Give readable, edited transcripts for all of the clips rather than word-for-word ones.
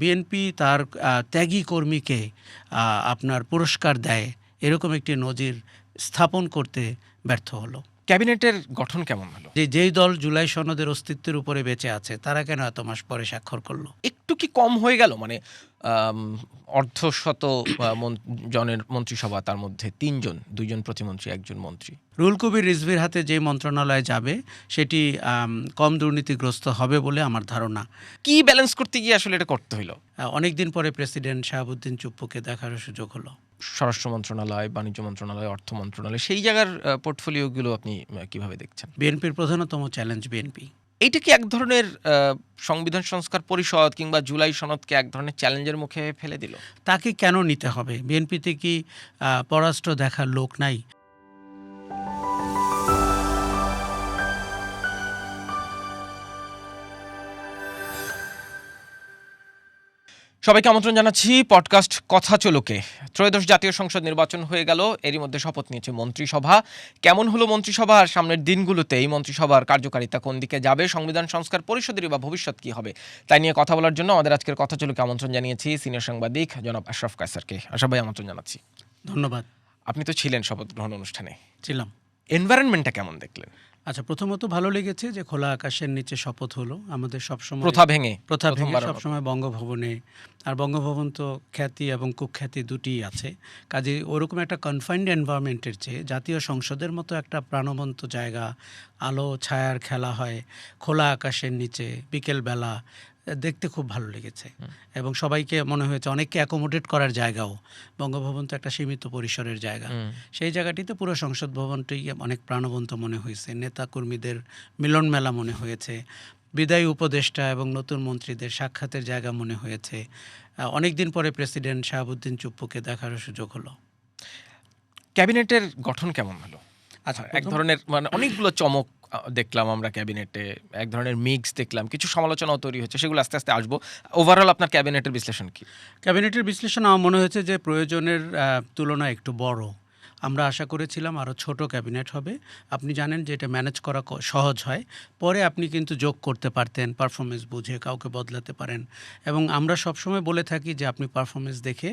BNP তার ত্যাগী কর্মীকে আপনার পুরস্কার দেয়, এরকম একটি নজির স্থাপন করতে ব্যর্থ হলো। ক্যাবিনেটের গঠন কেমন হলো? যেই দল জুলাই সনদের অস্তিত্বের উপরে বেঁচে আছে তারা কেন এত মাস পরে স্বাক্ষর করলো? একটু কি কম হয়ে গেল? মানে অর্ধশত জনের মন্ত্রিসভা, তার মধ্যে ৩ জন, 2 জন প্রতিমন্ত্রী, 1 জন মন্ত্রী। রুহুল কবির রিজভীর হাতে যে মন্ত্রণালয় যাবে সেটি কম দুর্নীতিগ্রস্ত হবে বলে আমার ধারণা। কি ব্যালেন্স করতে গিয়ে আসলে এটা করতে হলো? অনেক দিন পরে প্রেসিডেন্ট শাহাবুদ্দিন চুপ্পুকে দেখার সুযোগ হলো। স্বরাষ্ট্র মন্ত্রণালয়, বাণিজ্য মন্ত্রণালয়, অর্থ মন্ত্রণালয়, সেই জায়গার পোর্টফোলিওগুলো আপনি কিভাবে দেখছেন? বিএনপির প্রধানতম চ্যালেঞ্জ বিএনপি। এইটা কি এক ধরনের সংবিধান সংস্কার পরিষদ কিংবা জুলাই সনদকে এক ধরনের চ্যালেঞ্জের মুখে ফেলে দিল? তাকে কেন নিতে হবে? বিএনপিতে কি পররাষ্ট্র দেখার লোক নাই? সবাইকে আমন্ত্রণ জানাচ্ছি পডকাস্ট কথা চলুকে। ত্রয়োদশ জাতীয় সংসদ নির্বাচন হয়ে গেল, এরই মধ্যে শপথ নিয়েছে মন্ত্রিসভা। কেমন হলো মন্ত্রিসভা, আর সামনের দিনগুলোতে এই মন্ত্রিসভার কার্যকারিতা কোন দিকে যাবে, সংবিধান সংস্কার পরিষদের বা ভবিষ্যৎ কি হবে, তাই নিয়ে কথা বলার জন্য আমাদের আজকের কথা চলুকে আমন্ত্রণ জানিয়েছি সিনিয়র সাংবাদিক জনাব আশরাফ কায়সারকে। আশরাফ ভাই, আমন্ত্রণ জানাচ্ছি। ধন্যবাদ। আপনি তো ছিলেন শপথ গ্রহণ অনুষ্ঠানে, ছিলাম। এনভায়রনমেন্টটা কেমন দেখলেন? আচ্ছা, প্রথমত ভালো লেগেছে যে খোলা আকাশের নিচে শপথ হলো। আমাদের সবসময় প্রথা ভেঙে সবসময় বঙ্গভবনে, আর বঙ্গভবন তো খ্যাতি এবং কুখ্যাতি দুটিই আছে। কাজে ওরকম একটা কনফাইন্ড এনভায়রনমেন্টের চেয়ে জাতীয় সংসদের মতো একটা প্রাণবন্ত জায়গা, আলো ছায়ার খেলা হয় খোলা আকাশের নিচে বিকেলবেলা, দেখতে খুব ভালো লেগেছে। এবং সবাইকে মনে হয়েছে অনেককে অ্যাকোমোডেট করার জায়গাও। বঙ্গভবন তো একটা সীমিত পরিসরের জায়গা, সেই জায়গাটিতে পুরো সংসদ ভবনটি অনেক প্রাণবন্ত মনে হয়েছে। নেতা কর্মীদের মিলন মেলা মনে হয়েছে, বিদায়ী উপদেষ্টা এবং নতুন মন্ত্রীদের সাক্ষাতের জায়গা মনে হয়েছে। অনেক দিন পরে প্রেসিডেন্ট শাহাবুদ্দিন চুপ্পুকে দেখার সুযোগ হলো। ক্যাবিনেটের গঠন কেমন হলো? আচ্ছা, এক ধরনের মানে অনেকগুলো চমক দেখলাম আমরা ক্যাবিনেটে, এক ধরনের মিক্স দেখলাম, কিছু সমালোচনাও তৈরি হচ্ছে, সেগুলো আস্তে আস্তে আসবো। ওভারঅল আপনার ক্যাবিনেটের বিশ্লেষণ কি? ক্যাবিনেটের বিশ্লেষণ আমার মনে হয়েছে যে প্রয়োজনের তুলনায় একটু বড়। আমরা আশা করেছিলাম আরও ছোট ক্যাবিনেট হবে। আপনি জানেন যে এটা ম্যানেজ করা সহজ হয়, পরে আপনি কিন্তু যোগ করতে পারতেন, পারফরমেন্স বুঝে কাউকে বদলাতে পারেন। এবং আমরা সবসময় বলে থাকি যে আপনি পারফরমেন্স দেখে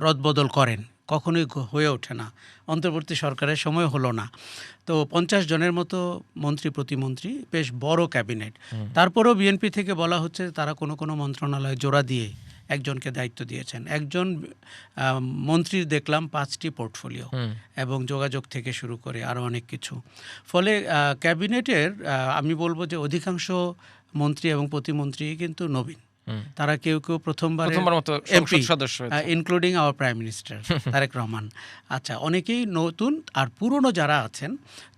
রদবদল করেন, কখনোই হয়ে ওঠে না। অন্তর্বর্তী সরকারের সময় হলো না। তো 50 জনের মতো মন্ত্রী প্রতিমন্ত্রী, বেশ বড় ক্যাবিনেট। তারপরেও বিএনপি থেকে বলা হচ্ছে তারা কোনো কোনো মন্ত্রণালয় জোড়া দিয়ে একজনকে দায়িত্ব দিয়েছেন। একজন মন্ত্রীর দেখলাম 5টি পোর্টফোলিও এবং যোগাযোগ থেকে শুরু করে আরও অনেক কিছু। ফলে ক্যাবিনেটের আমি বলবো যে অধিকাংশ মন্ত্রী এবং প্রতিমন্ত্রী কিন্তু নবীন। তারা কেউ কেউ প্রথমবার মতো সংসদ সদস্য, including our prime minister Tarique Rahman. আচ্ছা, অনেকেই নতুন, আর পুরনো যারা আছেন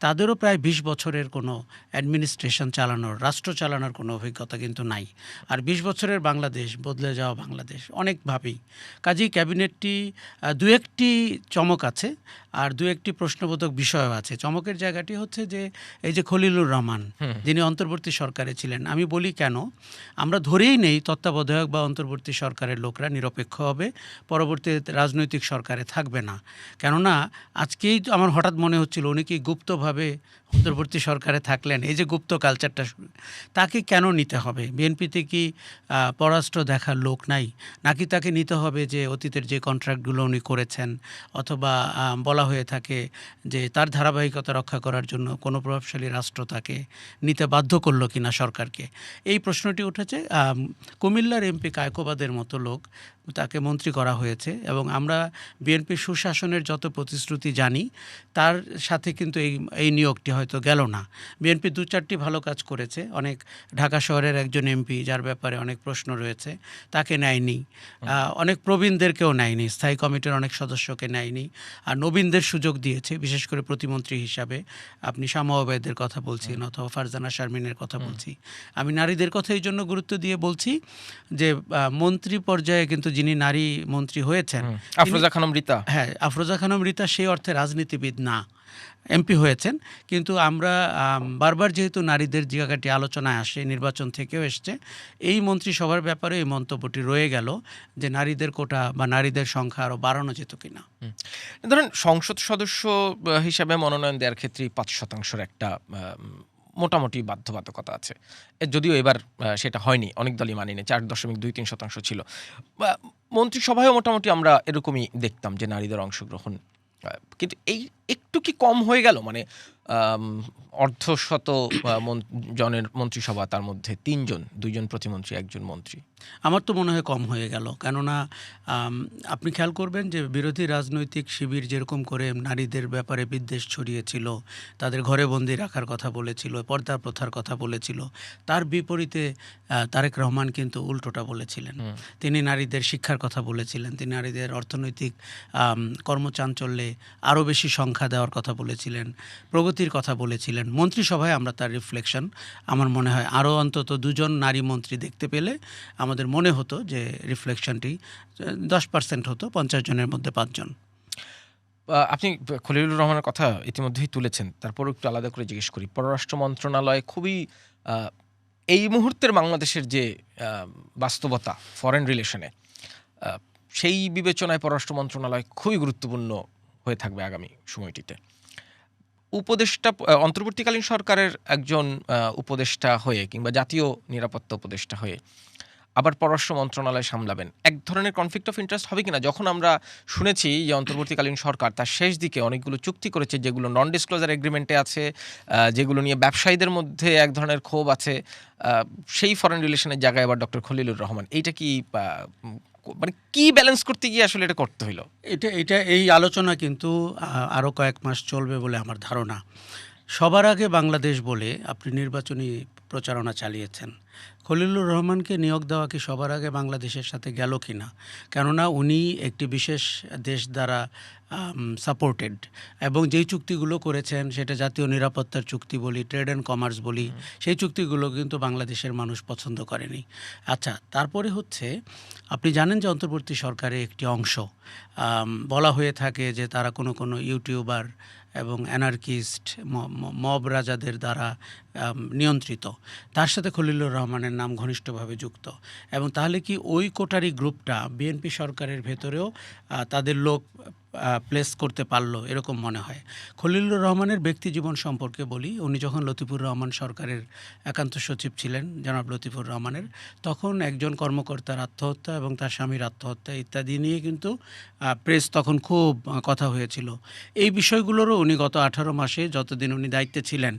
তাদেরও প্রায় 20 বছরের কোনো অ্যাডমিনিস্ট্রেশন চালানোর, রাষ্ট্র চালানোর কোনো অভিজ্ঞতা কিন্তু নাই। আর 20 বছরের বাংলাদেশ, বদলে যাওয়া বাংলাদেশ অনেকভাবেই। কাজেই ক্যাবিনেটটি দু একটি চমক আছে, আর দু একটি প্রশ্নবোধক বিষয় আছে। চমকের জায়গাটি হচ্ছে যে এই যে খলিলুর রহমান, যিনি অন্তর্বর্তী সরকারে ছিলেন, আমি বলি কেন, আমরা ধরেই নেই তত্ত্বাবধায়ক বা অন্তর্বর্তী সরকারের লোকরা নিরপেক্ষ হবে, পরবর্তী রাজনৈতিক সরকারে থাকবে না। কেননা আজকেই আমার হঠাৎ মনে হচ্ছিল উনি কি গুপ্তভাবে অন্তর্বর্তী সরকারে থাকলেন। এই যে গুপ্ত কালচারটা, তাকে কেন নিতে হবে? বিএনপিতে কি পররাষ্ট্র দেখার লোক নাই, নাকি তাকে নিতে হবে যে অতীতের যে কন্ট্রাক্টগুলো উনি করেছেন, অথবা বলা হয়ে থাকে যে তার ধারাবাহিকতা রক্ষা করার জন্য কোনো প্রভাবশালী রাষ্ট্র তাকে নিতে বাধ্য করলো কিনা সরকারকে? এই প্রশ্নটি উঠেছে। কুমিল্লার এমপি কায়কোবাদের মতো লোক, তাকে মন্ত্রী করা হয়েছে, এবং আমরা বিএনপির সুশাসনের যত প্রতিশ্রুতি জানি তার সাথে কিন্তু এই নিয়োগটি হয়তো গেল না। বিএনপি 2-4টি ভালো কাজ করেছে, অনেক ঢাকা শহরের একজন এমপি যার ব্যাপারে অনেক প্রশ্ন রয়েছে তাকে নেয়নি, অনেক প্রবীণদেরকেও নেয়নি, স্থায়ী কমিটির অনেক সদস্যকে নেয়নি, আর নবীনদের সুযোগ দিয়েছে, বিশেষ করে প্রতিমন্ত্রী হিসাবে আপনি শামা ওবায়দের কথা বলছেন অথবা ফারজানা শারমিনের কথা বলছি। আমি নারীদের কথা এই জন্য গুরুত্ব দিয়ে বলছি যে মন্ত্রী পর্যায়ে কিন্তু যিনি নারী মন্ত্রী হয়েছেন, আফরোজা খানম রীতা, হ্যাঁ, আফরোজা খানম রীতা সেই অর্থে রাজনীতিবিদ না, এমপি হয়েছেন। কিন্তু আমরা বারবার যেহেতু নারীদের জায়গাটি আলোচনায় আসে, নির্বাচন থেকেও এসছে, এই মন্ত্রিসভার ব্যাপারে এই মন্তব্যটি রয়ে গেল যে নারীদের কোটা বা নারীদের সংখ্যা আরও বাড়ানো যেত কিনা। ধরেন সংসদ সদস্য হিসাবে মনোনয়ন দেওয়ার ক্ষেত্রে 5% একটা মোটামুটি বাধ্যবাধকতা আছে। যদিও এবার সেটা হয়নি, অনেক দলই মানেনি, 4.23% ছিল। মন্ত্রিসভায়ও মোটামুটি আমরা এরকমই দেখতাম যে নারীদের অংশগ্রহণ, কিন্তু এই একটু কি কম হয়ে গেল? মানে অর্ধশত জনের মন্ত্রিসভা, তার মধ্যে 3 জন, 2 জন প্রতিমন্ত্রী, 1 জন মন্ত্রী। আমার তো মনে হয় কম হয়ে গেল, কেননা আপনি খেয়াল করবেন যে বিরোধী রাজনৈতিক শিবির যেরকম করে নারীদের ব্যাপারে বিদ্বেষ ছড়িয়েছিল, তাদের ঘরে বন্দি রাখার কথা বলেছিল, পর্দা প্রথার কথা বলেছিল, তার বিপরীতে তারেক রহমান কিন্তু উল্টোটা বলেছিলেন। তিনি নারীদের শিক্ষার কথা বলেছিলেন, তিনি নারীদের অর্থনৈতিক কর্মচাঞ্চল্যে আরও বেশি সংখ্যা দেওয়ার কথা বলেছিলেন, প্রগতির কথা বলেছিলেন। মন্ত্রিসভায় আমরা তার রিফ্লেকশন আমার মনে হয় আরও অন্তত 2 জন নারী মন্ত্রী দেখতে পেলে আমাদের মনে হতো যে রিফ্লেকশনটি 10% হতো, 50 জনের মধ্যে 5 জন। আপনি খলিলুর রহমানের কথা ইতিমধ্যেই তুলেছেন, তারপরও একটু আলাদা করে জিজ্ঞেস করি। পররাষ্ট্র মন্ত্রণালয় খুবই এই মুহূর্তের বাংলাদেশের যে বাস্তবতা ফরেন রিলেশনে, সেই বিবেচনায় পররাষ্ট্র মন্ত্রণালয় খুবই গুরুত্বপূর্ণ হয়ে থাকবে আগামী সময়টিতে। উপদেষ্টা, অন্তর্বর্তীকালীন সরকারের একজন উপদেষ্টা হয়ে কিংবা জাতীয় নিরাপত্তা উপদেষ্টা হয়ে আবার পররাষ্ট্র মন্ত্রণালয় সামলাবেন, এক ধরনের কনফ্লিক্ট অফ ইন্টারেস্ট হবে কিনা? যখন আমরা শুনেছি যে অন্তর্বর্তীকালীন সরকার তার শেষ দিকে অনেকগুলো চুক্তি করেছে যেগুলো নন ডিসক্লোজার এগ্রিমেন্টে আছে, যেগুলো নিয়ে ব্যবসায়ীদের মধ্যে এক ধরনের ক্ষোভ আছে, সেই ফরেন রিলেশনের জায়গায় আবার ডক্টর খলিলুর রহমান, এইটা কি মানে কি ব্যালেন্স করতে গিয়ে আসলে এটা করতে হলো? এই আলোচনা কিন্তু আরও কয়েক মাস চলবে বলে আমার ধারণা। সবার আগে বাংলাদেশ বলে আপনি নির্বাচনী প্রচারণা চালিয়েছেন। খলিলুর রহমানকে নিয়োগ দেওয়া কি সবার আগে বাংলাদেশের সাথে গেল কি না? কেননা উনি একটি বিশেষ দেশ দ্বারা সাপোর্টেড, এবং যেই চুক্তিগুলো করেছেন সেটা জাতীয় নিরাপত্তার চুক্তি বলি, ট্রেড অ্যান্ড কমার্স বলি, সেই চুক্তিগুলো কিন্তু বাংলাদেশের মানুষ পছন্দ করেনি। আচ্ছা, তারপরে হচ্ছে আপনি জানেন যে অন্তর্বর্তী সরকারে একটি অংশ বলা হয়ে থাকে যে তারা কোনো ইউটিউবার এবং অ্যানার্কিস্ট মব রাজাদের দ্বারা নিয়ন্ত্রিত। তার সাথে খলিলুর রহমানের নাম ঘনিষ্ঠভাবে যুক্ত। এবং তাহলে কি ওই কোটারি গ্রুপটা বিএনপি সরকারের ভেতরেও তাদের লোক প্লেস করতে পারলো, এরকম মনে হয়। খলিলুর রহমানের ব্যক্তি জীবন সম্পর্কে বলি, উনি যখন লতিফুর রহমান সরকারের একান্ত সচিব ছিলেন, জনাব লতিফুর রহমানের, তখন একজন কর্মকর্তার আত্মহত্যা এবং তার স্বামীর আত্মহত্যা ইত্যাদি নিয়ে কিন্তু প্রেস তখন খুব কথা হয়েছিল। এই বিষয়গুলোরও উনি গত 18 মাসে যতদিন উনি দায়িত্বে ছিলেন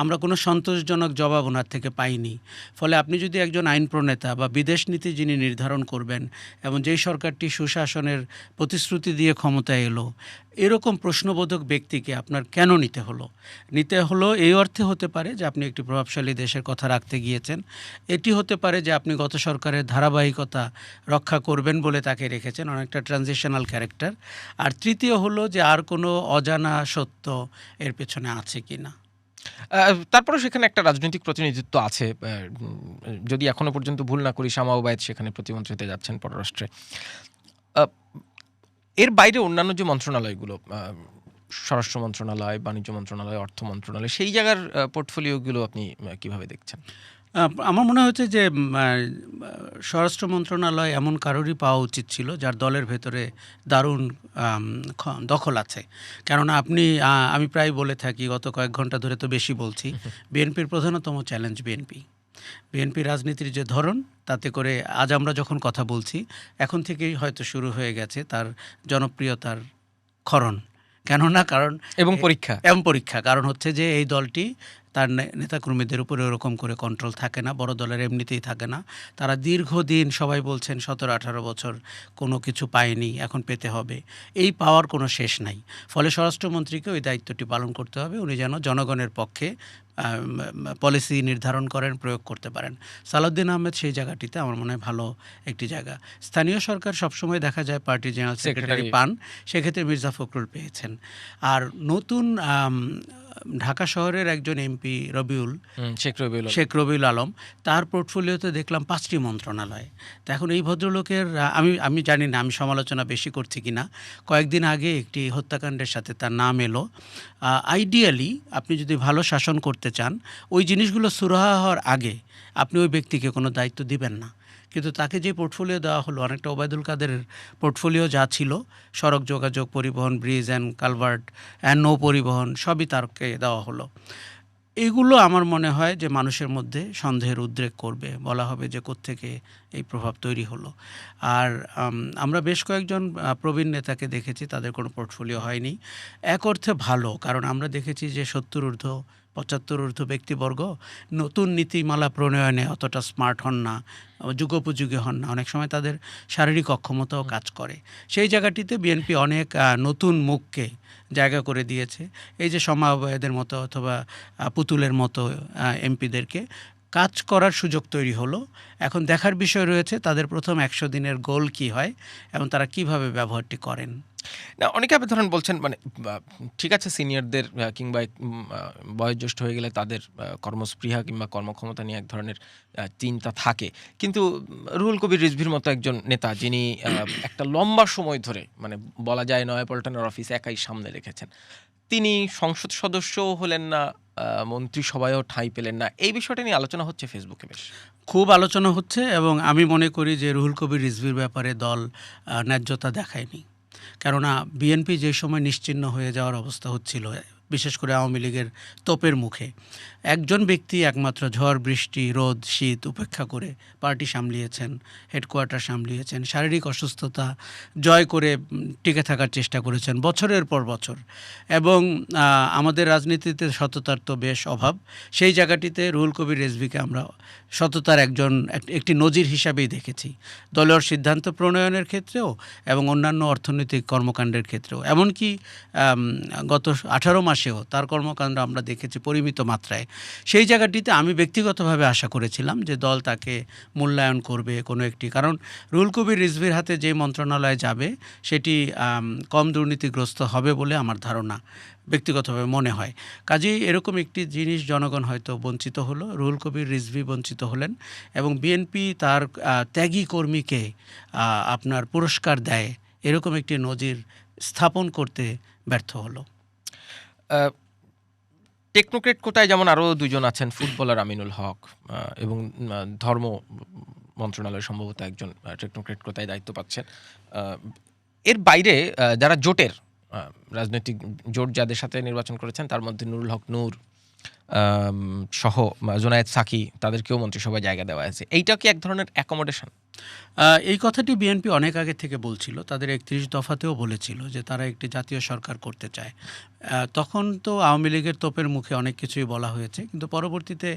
আমরা কোনো সন্তোষজনক জবাব ওনার থেকে পাইনি। ফলে আপনি যদি একজন আইন প্রণেতা বা বিদেশ নীতি যিনি নির্ধারণ করবেন এবং যেই সরকারটি সুশাসনের প্রতিশ্রুতি দিয়ে ক্ষমতায় এলো, এরকম প্রশ্নবোধক ব্যক্তিকে আপনার কেন নিতে হলো এই অর্থে হতে পারে যে আপনি একটি প্রভাবশালী দেশের কথা রাখতে গিয়েছেন, এটি হতে পারে যে আপনি গত সরকারের ধারাবাহিকতা রক্ষা করবেন বলে তাকে রেখেছেন, অনেকটা ট্রানজিশনাল ক্যারেক্টার। আর তৃতীয় হলো যে আর কোনো অজানা সত্য এর পেছনে আছে কি না। তারপরে সেখানে একটা রাজনৈতিক প্রতিনিধিত্ব আছে, যদি এখনো পর্যন্ত ভুল না করি শামা ওবায়েদ সেখানে প্রতিমন্ত্রী হতে যাচ্ছেন পররাষ্ট্রে। এর বাইরে অন্যান্য যে মন্ত্রণালয়গুলো, স্বরাষ্ট্র মন্ত্রণালয়, বাণিজ্য মন্ত্রণালয়, অর্থ মন্ত্রণালয়, সেই জায়গার পোর্টফোলিওগুলো আপনি কিভাবে দেখছেন? আমার মনে হচ্ছে যে স্বরাষ্ট্র মন্ত্রণালয় এমন কারোরই পাওয়া উচিত ছিল যার দলের ভেতরে দারুণ দখল আছে। কেননা আমি প্রায় বলে থাকি, গত কয়েক ঘন্টা ধরে তো বেশি বলছি, বিএনপির প্রধানতম চ্যালেঞ্জ বিএনপি রাজনীতির যে ধরন, তাতে করে আজ আমরা যখন কথা বলছি এখন থেকেই হয়তো শুরু হয়ে গেছে তার জনপ্রিয়তার ক্ষরণ। এবং পরীক্ষা কারণ হচ্ছে যে এই দলটি তার নেতাকর্মীদের উপরে ওরকম করে কন্ট্রোল থাকে না, বড় দলের এমনিতেই থাকে না। তারা দীর্ঘদিন, সবাই বলছেন 17-18 বছর কোনো কিছু পায়নি, এখন পেতে হবে, এই পাওয়ার কোনো শেষ নাই। ফলে স্বরাষ্ট্রমন্ত্রীকে ওই দায়িত্বটি পালন করতে হবে, উনি যেন জনগণের পক্ষে পলিসি নির্ধারণ করেন, প্রয়োগ করতে পারেন। সালাউদ্দিন আহমেদ সেই জায়গাটিতে আমার মনে হয় ভালো একটি জায়গা। স্থানীয় সরকার সবসময় দেখা যায় পার্টি জেনারেল সেক্রেটারি পান, সেক্ষেত্রে মির্জা ফখরুল পেয়েছেন। আর নতুন ঢাকা শহরের একজন এমপি শেখ রবিউল আলম, তার পোর্টফোলিওতে দেখলাম 5টি মন্ত্রণালয়। তো এখন এই ভদ্রলোকের আমি জানি না, আমি সমালোচনা বেশি করছি কিনা, কয়েকদিন আগে একটি হত্যাকাণ্ডের সাথে তার নাম এলো। আইডিয়ালি আপনি যদি ভালো শাসন করতে চান, ওই জিনিসগুলো সুরাহা হওয়ার আগে আপনি ওই ব্যক্তিকে কোনো দায়িত্ব দিবেন না। কিন্তু তাকে যে পোর্টফোলিও দেওয়া হলো, অনেকটা ওবায়দুল কাদেরের পোর্টফোলিও যা ছিল, সড়ক যোগাযোগ, পরিবহন, ব্রিজ অ্যান্ড কালভার্ট অ্যান্ড নৌ পরিবহন, সবই তারকে দেওয়া হলো। এগুলো আমার মনে হয় যে মানুষের মধ্যে সন্দেহের উদ্রেক করবে, বলা হবে যে কোত্থেকে এই প্রভাব তৈরি হলো। আর আমরা বেশ কয়েকজন প্রবীণ নেতাকে দেখেছি, তাদের কোনো পোর্টফোলিও হয়নি। এক অর্থে ভালো, কারণ আমরা দেখেছি যে ৭০ ঊর্ধ্ব ৭৫ ঊর্ধ্ব ব্যক্তিবর্গ নতুন নীতিমালা প্রণয়নে অতটা স্মার্ট হন না, যুগোপযোগী হন না, অনেক সময় তাদের শারীরিক অক্ষমতাও কাজ করে। সেই জায়গাটিতে বিএনপি অনেক নতুন মুখকে জায়গা করে দিয়েছে। এই যে সমাবেদের মতো অথবা পুতুলের মতো এমপিদেরকে কাজ করার সুযোগ তৈরি হলো। এখন দেখার বিষয় রয়েছে তাদের প্রথম ১০০ দিনের গোল কি হয় এবং তারা কিভাবে ব্যবহারটি করেন। না, অনেকে আপনি ধরেন বলছেন মানে ঠিক আছে, সিনিয়রদের কিংবা বয়োজ্যেষ্ঠ হয়ে গেলে তাদের কর্মস্পৃহা কিংবা কর্মক্ষমতা নিয়ে এক ধরনের চিন্তা থাকে, কিন্তু রুহুল কবির রিজভীর মতো একজন নেতা যিনি একটা লম্বা সময় ধরে মানে বলা যায় নয়াপল্টনের অফিস একাই সামনে রেখেছেন, তিনি সংসদ সদস্যও হলেন না, মন্ত্রিসভায়ও ঠাঁই পেলেন না, এই বিষয়টা নিয়ে আলোচনা হচ্ছে ফেসবুকে বেশ। খুব আলোচনা হচ্ছে এবং আমি মনে করি যে রুহুল কবির রিজভীর ব্যাপারে দল ন্যায্যতা দেখায়নি। কেননা বিএনপি যে সময় নিশ্চিহ্ন হয়ে যাওয়ার অবস্থা হচ্ছিল, বিশেষ করে আওয়ামী লীগের তোপের মুখে, একজন ব্যক্তি একমাত্র ঝড় বৃষ্টি রোদ শীত উপেক্ষা করে পার্টি সামলিয়েছেন, হেডকোয়ার্টার সামলিয়েছেন, শারীরিক অসুস্থতা জয় করে টিকে থাকার চেষ্টা করেছেন বছরের পর বছর। এবং আমাদের রাজনীতিতে সততার তো বেশ অভাব। সেই জায়গাটিতে রুহুল কবির রিজভীকে আমরা সততার একটি নজির হিসাবেই দেখেছি, দলীয় সিদ্ধান্ত প্রণয়নের ক্ষেত্রেও এবং অন্যান্য অর্থনৈতিক কর্মকাণ্ডের ক্ষেত্রেও। এমনকি গত 18 মাসেও তার কর্মকাণ্ড আমরা দেখেছি পরিমিত মাত্রায়। সেই জায়গাটিতে আমি ব্যক্তিগতভাবে আশা করেছিলাম যে দল তাকে মূল্যায়ন করবে কোনো একটি, কারণ রুহুল কবির রিজভীর হাতে যে মন্ত্রণালয়ে যাবে সেটি কম দুর্নীতিগ্রস্ত হবে বলে আমার ধারণা, ব্যক্তিগতভাবে মনে হয়। কাজেই এরকম একটি জিনিস জনগণ হয়তো বঞ্চিত হলো, রুহুল কবির রিজভী বঞ্চিত হলেন এবং বিএনপি তার ত্যাগী কর্মীকে আপনার পুরস্কার দেয় এরকম একটি নজির স্থাপন করতে ব্যর্থ হলো। টেকনোক্রেট কোটায় যেমন আরও দুজন আছেন, ফুটবলার আমিনুল হক এবং ধর্ম মন্ত্রণালয় সম্ভবত একজন টেকনোক্রেট কোটায় দায়িত্ব পাচ্ছেন। এর বাইরে যারা জোটের রাজনৈতিক জোট যাদের সাথে নির্বাচন করেছেন তার মধ্যে নুরুল হক নূর সহ জোনায়েদ সাকি, তাদেরকেও মন্ত্রিসভায় জায়গা দেওয়া হয়েছে। এইটা কি এক ধরনের অ্যাকোমোডেশন? এই কথাটি বিএনপি অনেক আগে থেকে বলছিল, তাদের ৩১ দফাতেও বলেছিল যে তারা একটি জাতীয় সরকার করতে চায়। তখন তো আওয়ামী লীগের তোপের মুখে অনেক কিছুই বলা হয়েছে, কিন্তু পরবর্তীতে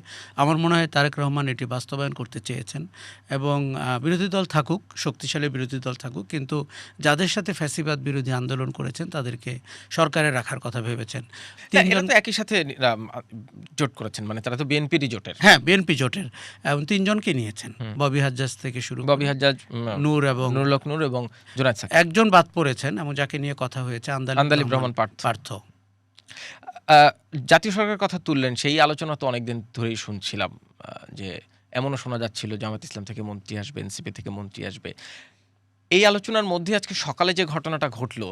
আমার মনে হয় তারেক রহমান এটি বাস্তবায়ন করতে চেয়েছেন এবং বিরোধী দল থাকুক, শক্তিশালী বিরোধী দল থাকুক, কিন্তু যাদের সাথে ফ্যাসিবাদ বিরোধী আন্দোলন করেছেন তাদেরকে সরকারে রাখার কথা ভেবেছেন। এরা তো একই সাথে জোট করেছেন, মানে তারা তো বিএনপিরই জোটের। হ্যাঁ, বিএনপি জোটের এবং ৩ জনকে নিয়েছেন, ববি হাজ্জাজ থেকে শুরু, ববি হাজ্জাজ, নূর এবং নুরুল হক নূর এবং জোনায়েদ সাকি। একজন বাদ পড়েছেন এবং যাকে নিয়ে কথা হয়েছে আন্দালিব রহমান পার্থ। জাতীয় সরকারের কথা তুললেন, সেই আলোচনা তো অনেকদিন ধরেই শুনছিলাম যে এমনও শোনা যাচ্ছিল জামায়াত ইসলাম থেকে মন্ত্রী আসবে, এনসিপি থেকে মন্ত্রী আসবে। এই আলোচনার মধ্যে আজকে সকালে যে ঘটনাটা ঘটলো,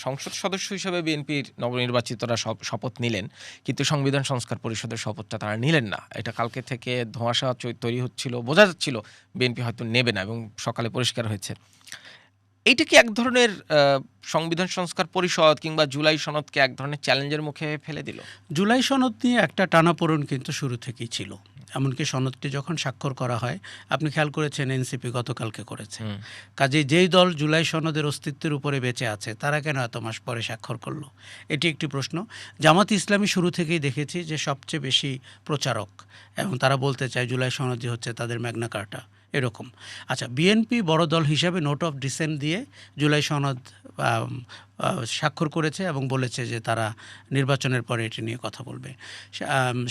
সংসদ সদস্য হিসেবে বিএনপির নবনির্বাচিতরা শপথ নিলেন, কিন্তু সংবিধান সংস্কার পরিষদের শপথটা তারা নিলেন না। এটা কালকে থেকে ধোঁয়াশা তৈরি হচ্ছিল, বোঝা যাচ্ছিল বিএনপি হয়তো নেবে না, এবং সকালে পরিষ্কার হয়েছে। এইটা কি এক ধরনের সংবিধান সংস্কার পরিষদ কিংবা জুলাই সনদকে এক ধরনের চ্যালেঞ্জের মুখে ফেলে দিল? জুলাই সনদ নিয়ে একটা টানাপোড়েন কিন্তু শুরু থেকেই ছিল। এমনকি সনদটি যখন স্বাক্ষর করা হয়, আপনি খেয়াল করেছেন এনসিপি গতকালকে করেছে। কাজেই যেই দল জুলাই সনদের অস্তিত্বের উপরে বেঁচে আছে তারা কেন এত মাস পরে স্বাক্ষর করলো, এটি একটি প্রশ্ন। জামাত ইসলামী শুরু থেকেই দেখেছি যে সবচেয়ে বেশি প্রচারক এবং তারা বলতে চায় জুলাই সনদই হচ্ছে তাদের ম্যাগনা কার্টা, এরকম। আচ্ছা, বিএনপি বড় দল হিসাবে নোট অফ ডিসেন্ট দিয়ে জুলাই সনদ স্বাক্ষর করেছে এবং বলেছে যে তারা নির্বাচনের পরে এটি নিয়ে কথা বলবে।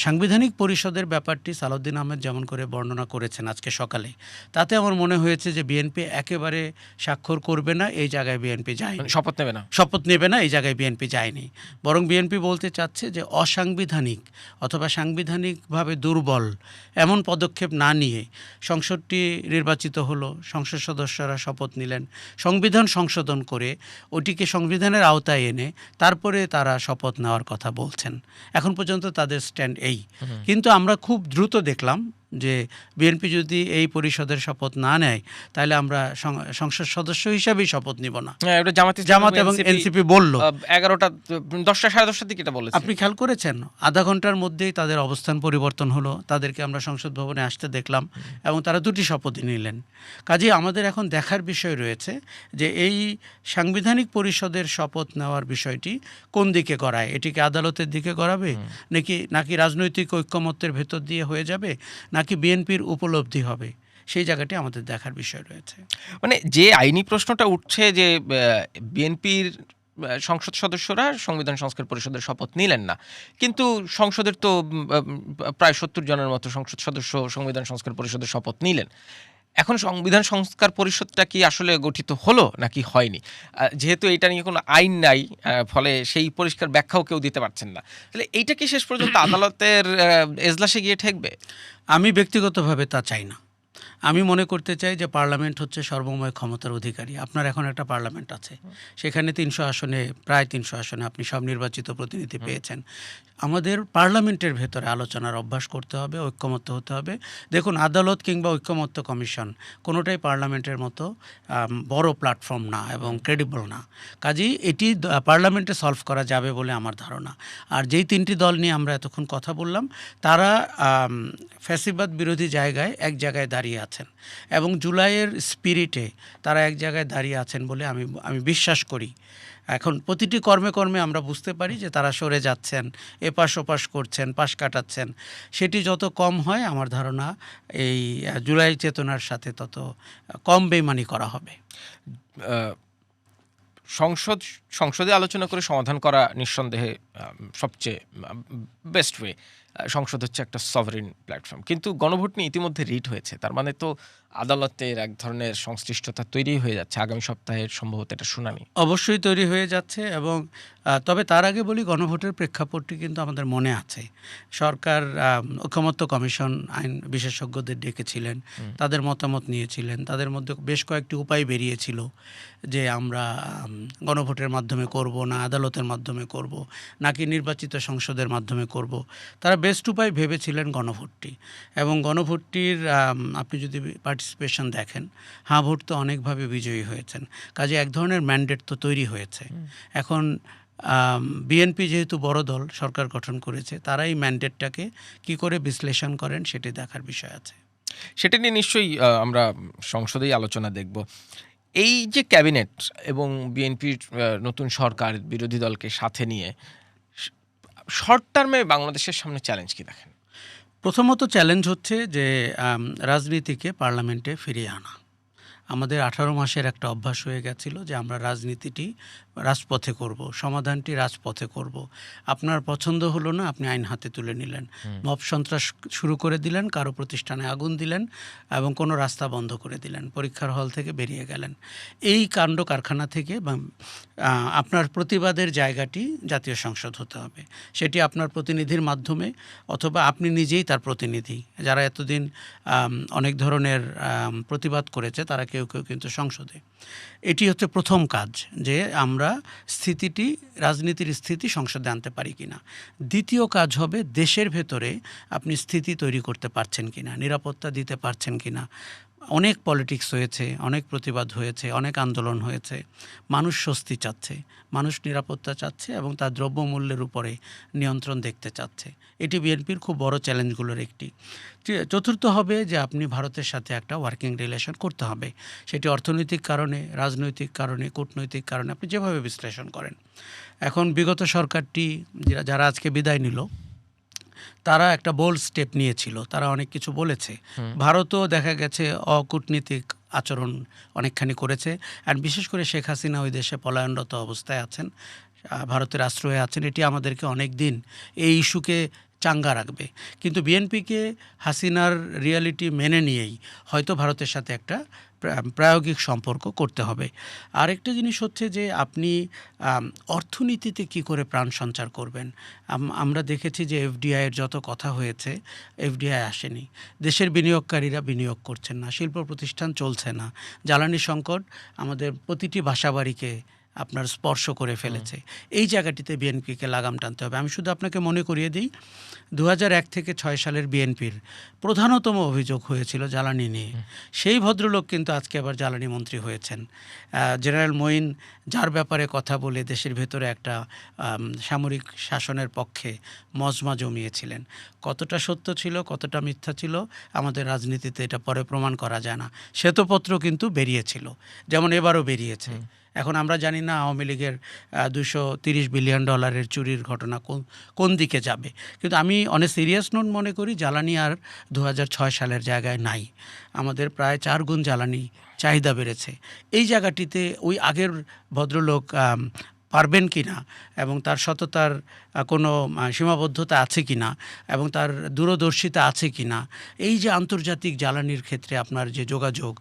সাংবিধানিক পরিষদের ব্যাপারটি সালাউদ্দিন আহমেদ যেমন করে বর্ণনা করেছেন আজকে সকালে, তাতে আমার মনে হয়েছে যে বিএনপি একেবারে স্বাক্ষর করবে না, এই জায়গায় বিএনপি যায়নি, শপথ নেবে না, এই জায়গায় বিএনপি যায়নি। বরং বিএনপি বলতে চাচ্ছে যে অসাংবিধানিক অথবা সাংবিধানিকভাবে দুর্বল এমন পদক্ষেপ না নিয়ে সংসদটি নির্বাচিত হলো, সংসদ সদস্যরা শপথ নিলেন, সংবিধান সংশোধন করে ওটিকে সংবিধানের আওতায় এনে তারপরে তারা শপথ নেওয়ার কথা বলছেন। এখন পর্যন্ত তাদের স্ট্যান্ড এই। কিন্তু আমরা খুব দ্রুত দেখলাম যে বিএনপি যদি এই পরিষদের শপথ না নেয় তাহলে আমরা সংসদ সদস্য হিসাবেই শপথ নিব না। হ্যাঁ, এটা জামাত এবং এনসিপি বলল 11টা 10টা 10:30 দিকে এটা বলেছে। আপনি খেয়াল করেছেন আধা ঘন্টার মধ্যেই তাদের অবস্থান পরিবর্তন হলো, তাদেরকে আমরা সংসদ ভবনে আসতে দেখলাম এবং তারা দুটি শপথই নিলেন। কাজেই আমাদের এখন দেখার বিষয় রয়েছে যে এই সাংবিধানিক পরিষদের শপথ নেওয়ার বিষয়টি কোন দিকে গড়ায়, এটিকে আদালতের দিকে গড়াবে নাকি রাজনৈতিক ঐক্যমত্যের ভেতর দিয়ে হয়ে যাবে, নাকি বিএনপির উপলব্ধি হবে, সেই জায়গাটি আমাদের দেখার বিষয় রয়েছে। মানে যে আইনি প্রশ্নটা উঠছে যে বিএনপির সংসদ সদস্যরা সংবিধান সংস্কার পরিষদের শপথ নিলেন না, কিন্তু সংসদের তো প্রায় 70 জনের মতো সংসদ সদস্য সংবিধান সংস্কার পরিষদের শপথ নিলেন। এখন সংবিধান সংস্কার পরিষদটা কি আসলে গঠিত হলো নাকি হয়নি? যেহেতু এটা নিয়ে কোনো আইন নাই, ফলে সেই পরিষ্কার ব্যাখ্যাও কেউ দিতে পারছেন না। তাহলে এইটা কি শেষ পর্যন্ত আদালতের এজলাসে গিয়ে ঠেকবে? আমি ব্যক্তিগতভাবে তা চাই না। আমি মনে করতে চাই যে পার্লামেন্ট হচ্ছে সর্বময় ক্ষমতার অধিকারী। আপনার এখন একটা পার্লামেন্ট আছে, সেখানে 300 আসনে, প্রায় 300 আসনে আপনি সব নির্বাচিত প্রতিনিধি পেয়েছেন। আমাদের পার্লামেন্টের ভেতরে আলোচনার অভ্যাস করতে হবে, ঐক্যমত্য হতে হবে। দেখুন, আদালত কিংবা ঐক্যমত্য কমিশন কোনোটাই পার্লামেন্টের মতো বড় প্ল্যাটফর্ম না এবং ক্রেডিবল না। কাজেই এটি পার্লামেন্টে সলভ করা যাবে বলে আমার ধারণা। আর যেই 3টি দল নিয়ে আমরা এতক্ষণ কথা বললাম, তারা ফ্যাসিবাদ বিরোধী এক জায়গায় দাঁড়িয়ে আছেন এবং জুলাইয়ের স্পিরিটে তারা এক জায়গায় দাঁড়িয়ে আছেন বলে আমি বিশ্বাস করি। এখন প্রতিটি কর্মে কর্মে আমরা বুঝতে পারি যে তারা সরে যাচ্ছেন, এপাশ ওপাশ করছেন, পাশ কাটাচ্ছেন। সেটি যত কম হয় আমার ধারণা এই জুলাই চেতনার সাথে তত কম বেইমানি করা হবে। সংসদে আলোচনা করে সমাধান করা নিঃসন্দেহে সবচেয়ে বেস্ট ওয়ে। সংসদ হচ্ছে একটা সভারেন প্ল্যাটফর্ম, কিন্তু গণভোট নিয়ে ইতিমধ্যে রিট হয়েছে। তার মানে তো আদালতের এক ধরনের সংশ্লিষ্টতা তৈরি হয়ে যাচ্ছে। আগামী সপ্তাহের সম্ভবত এটা শুনানি অবশ্যই তৈরি হয়ে যাচ্ছে। এবং তবে তার আগে বলি, গণভোটের প্রেক্ষাপটটি কিন্তু আমাদের মনে আছে। সরকার ঐকমত্য কমিশন আইন বিশেষজ্ঞদের ডেকেছিলেন, তাদের মতামত নিয়েছিলেন। তাদের মধ্যে বেশ কয়েকটি উপায় বেরিয়েছিল যে আমরা গণভোটের মাধ্যমে করব না আদালতের মাধ্যমে করব নাকি নির্বাচিত সংসদের মাধ্যমে করব। তারা বেস্ট উপায় ভেবেছিলেন গণভোটটি। এবং গণভোটটির আপনি যদি পার্টিসিপেশন দেখেন, হ্যাঁ ভোট তো অনেকভাবে বিজয়ী হয়েছেন। কাজে এক ধরনের ম্যান্ডেট তো তৈরি হয়েছে। এখন বিএনপি যেহেতু বড় দল, সরকার গঠন করেছে, তারা এই ম্যান্ডেটটাকে কি করে বিশ্লেষণ করেন সেটি দেখার বিষয় আছে। সেটা নিয়ে নিশ্চয়ই আমরা সংসদেই আলোচনা দেখব। এই যে ক্যাবিনেট এবং বিএনপির নতুন সরকার বিরোধী দলকে সাথে নিয়ে শর্ট টার্মে বাংলাদেশের সামনে চ্যালেঞ্জ কি দেখেন? প্রথমত চ্যালেঞ্জ হচ্ছে যে রাজনীতিকে পার্লামেন্টে ফিরিয়ে আনা। আমাদের 18 মাসের একটা অভ্যাস হয়ে গেছিল যে আমরা রাজনীতিটি রাজপথে করব, সমাধানটি রাজপথে করব। আপনার পছন্দ হলো না, আপনি আইন হাতে তুলে নিলেন, মব সন্ত্রাস শুরু করে দিলেন, কারো প্রতিষ্ঠানে আগুন দিলেন এবং কোনো রাস্তা বন্ধ করে দিলেন, পরীক্ষার হল থেকে বেরিয়ে গেলেন। এই কাণ্ড কারখানা থেকে আপনার প্রতিবাদের জায়গাটি জাতীয় সংসদ হতে হবে। সেটি আপনার প্রতিনিধির মাধ্যমে, অথবা আপনি নিজেই তার প্রতিনিধি। যারা এতদিন অনেক ধরনের প্রতিবাদ করেছে তারা কেউ কেউ কিন্তু সংসদে। এটি হচ্ছে প্রথম কাজ, যে আমরা রাজনীতির স্থিতি সংসদে আনতে পারি কিনা। দ্বিতীয় কাজ হবে দেশের ভেতরে আপনি স্থিতি তৈরি করতে পারছেন কিনা, নিরাপত্তা দিতে পারছেন কিনা। অনেক পলিটিক্স হয়েছে, অনেক প্রতিবাদ হয়েছে, অনেক আন্দোলন হয়েছে। মানুষ স্বস্তি চাচ্ছে, মানুষ নিরাপত্তা চাচ্ছে এবং তার দ্রব্যমূল্যের উপরে নিয়ন্ত্রণ দেখতে চাচ্ছে। এটি বিএনপির খুব বড় চ্যালেঞ্জগুলোর একটি। চতুর্থ হবে যে আপনি ভারতের সাথে একটা ওয়ার্কিং রিলেশন করতে হবে। সেটি অর্থনৈতিক কারণে, রাজনৈতিক কারণে, কূটনৈতিক কারণে, আপনি যেভাবে বিশ্লেষণ করেন। এখন বিগত সরকারটি যারা আজকে বিদায় নিল, তারা একটা বোল্ড স্টেপ নিয়েছিল, তারা অনেক কিছু বলেছে। ভারতও দেখা গেছে অকূটনীতিক আচরণ অনেকখানি করেছে। আর বিশেষ করে শেখ হাসিনা ওই দেশে পলায়নরত অবস্থায় আছেন, ভারতের আশ্রয়ে আছেন। এটি আমাদেরকে অনেক দিন এই ইস্যুকে চাঙ্গা রাখবে। কিন্তু বিএনপিকে হাসিনার রিয়ালিটি মেনে নিয়েই হয়তো ভারতের সাথে একটা প্রায়োগিক সম্পর্ক করতে হবে। আরেকটা জিনিস হচ্ছে যে আপনি অর্থনীতিতে কি করে প্রাণ সঞ্চার করবেন। আমরা দেখেছি যে এফডিআইয়ের যত কথা হয়েছে, এফডিআই আসেনি, দেশের বিনিয়োগকারীরা বিনিয়োগ করছেন না, শিল্প প্রতিষ্ঠান চলছে না, জ্বালানি সংকট আমাদের প্রতিটি বাসাবাড়িকে আপনার স্পর্শ করে ফেলেছে। এই জায়গাটিতে বিএনপিকে লাগাম টানতে হবে। আমি শুধু আপনাকে মনে করিয়ে দিই, 2001 থেকে 6 সালের বিএনপির প্রধানতম অভিযোগ হয়েছিল জ্বালানি নিয়ে। সেই ভদ্রলোক কিন্তু আজকে আবার জ্বালানি মন্ত্রী হয়েছেন। জেনারেল মঈন, যার ব্যাপারে কথা বলে দেশের ভেতরে একটা সামরিক শাসনের পক্ষে মজমা জমিয়েছিলেন, কতটা সত্য ছিল কতটা মিথ্যা ছিল আমাদের রাজনীতিতে এটা পরে প্রমাণ করা যায় না। শ্বেতপত্র কিন্তু বেরিয়েছিল, যেমন এবারও বেরিয়েছে। এখন আমরা জানি না আওয়ামী লীগের $230 বিলিয়ন চুরির ঘটনা কোন দিকে যাবে, কিন্তু আমি অনেক সিরিয়াস নোট মনে করি জ্বালানি আর 2006 সালের জায়গায় নাই। আমাদের প্রায় 4 গুণ জ্বালানি চাহিদা বেড়েছে। এই জায়গাটিতে ওই আগের ভদ্রলোক পারবেন কি না, এবং তার সততার কোনো সীমাবদ্ধতা আছে কি না, এবং তার দূরদর্শিতা আছে কি না, এই যে আন্তর্জাতিক জ্বালানির ক্ষেত্রে আপনার যে যোগাযোগ,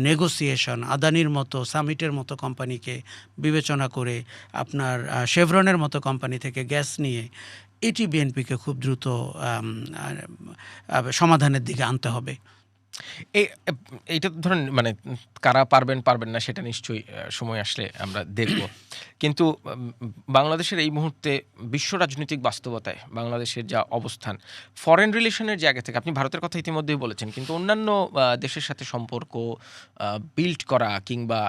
নেগোসিয়েশন, আদানির মতো সামিটের মতো কোম্পানিকে বিবেচনা করে আপনার শেভরনের মতো কোম্পানি থেকে গ্যাস নিয়ে, এটি বিএনপিকে খুব দ্রুত সমাধানের দিকে আনতে হবে। এইটা ধরেন মানে কারা পারবেন না সেটা নিশ্চয়ই সময় আসলে আমরা দেখব। কিন্তু বাংলাদেশের এই মুহূর্তে বিশ্ব রাজনৈতিক বাস্তবতায় বাংলাদেশের যা অবস্থান, ফরেন রিলেশনের জায়গা থেকে আপনি ভারতের কথা ইতিমধ্যেই বলেছেন, কিন্তু অন্যান্য দেশের সাথে সম্পর্ক বিল্ড করা কিংবা